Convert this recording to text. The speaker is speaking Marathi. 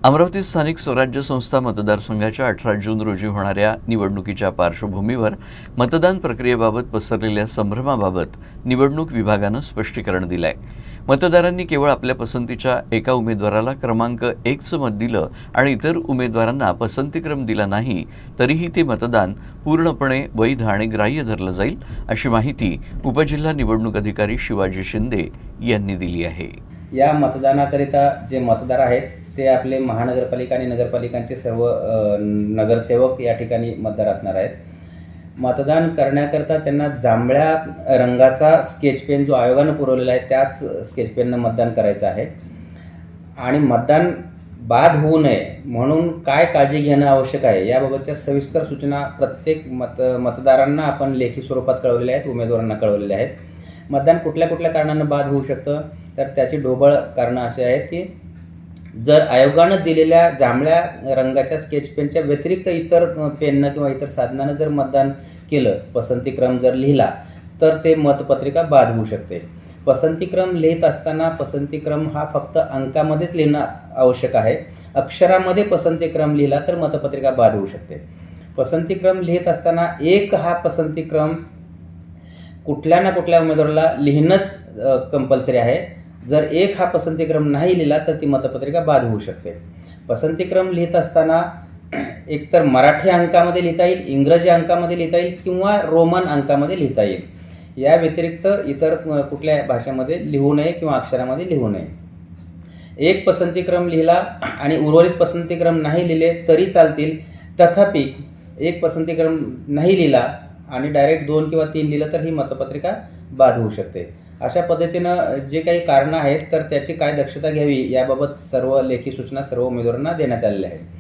अमरावती स्थानिक स्वराज्य संस्था मतदारसंघाच्या 18 जून रोजी होणाऱ्या निवडणुकीच्या पार्श्वभूमीवर मतदान प्रक्रियेबाबत पसरलेल्या संभ्रमाबाबत निवडणूक विभागानं स्पष्टीकरण दिलंय। मतदारांनी केवळ आपल्या पसंतीच्या एका उमेदवाराला क्रमांक 1चं मत दिलं आणि इतर उमेदवारांना पसंतीक्रम दिला नाही तरीही ते मतदान पूर्णपणे वैध आणि ग्राह्य धरलं जाईल, अशी माहिती उपजिल्हा निवडणूक अधिकारी शिवाजी शिंदे यांनी दिली आहे। या मतदानाकरिता जे मतदार आहेत ते आपले महानगरपालिका आणि नगरपालिकांचे सर्व नगरसेवक या ठिकाणी मतदार असणार आहेत। मतदान करण्याकरता त्यांना जांभळ्या रंगाचा स्केच पेन जो आयोगानं पुरवलेला आहे त्याच स्केच पेननं मतदान करायचं आहे आणि मतदान बाद होऊ नये म्हणून काय काळजी घेणं आवश्यक आहे याबाबतच्या सविस्तर सूचना प्रत्येक मतदारांना आपण लेखी स्वरूपात कळवलेल्या आहेत, उमेदवारांना कळवलेल्या आहेत। मतदान कुठल्या कुठल्या कारणानं बाद होऊ शकतं तर त्याची ढोबळ कारणं असे आहेत की जर आयोगानं दिलेल्या जांभळ्या रंगाच्या स्केच पेनच्या व्यतिरिक्त इतर पेननं किंवा इतर साधनानं जर मतदान केलं, पसंतीक्रम जर लिहिला तर ते मतपत्रिका बाद होऊ शकते। पसंतीक्रम लिहित असताना पसंतीक्रम हा फक्त अंकामध्येच लिहिणं आवश्यक आहे। अक्षरामध्ये पसंतीक्रम लिहिला तर मतपत्रिका बाद होऊ शकते। पसंतीक्रम लिहित असताना एक हा पसंतीक्रम कुठल्या ना कुठल्या उमेदवाराला लिहिणंच कंपल्सरी आहे। जर एक हा पसंतीक्रम नाही लिहिला तर ती मतपत्रिका बाद होऊ शकते। पसंतीक्रम लिहित असताना एकतर मराठी अंकामध्ये लिहिता येईल, इंग्रजी अंकामध्ये लिहिता येईल किंवा रोमन अंकामध्ये लिहिता येईल। या व्यतिरिक्त इतर कुठल्या भाषेमध्ये लिहू नये किंवा अक्षरामध्ये लिहू नये। एक पसंतीक्रम लिहिला आणि उर्वरित पसंतीक्रम नाही लिहिले तरी चालतील, तथापि एक पसंतीक्रम नाही लिहिला आणि डायरेक्ट 2 किंवा 3 लिहिलं तर ही मतपत्रिका बाद होऊ शकते। अशा पद्धतीनं जे काही कारणं आहेत तर त्याची काय दक्षता घ्यावी याबाबत सर्व लेखी सूचना सर्व उमेदवारांना देण्यात आलेल्या आहेत।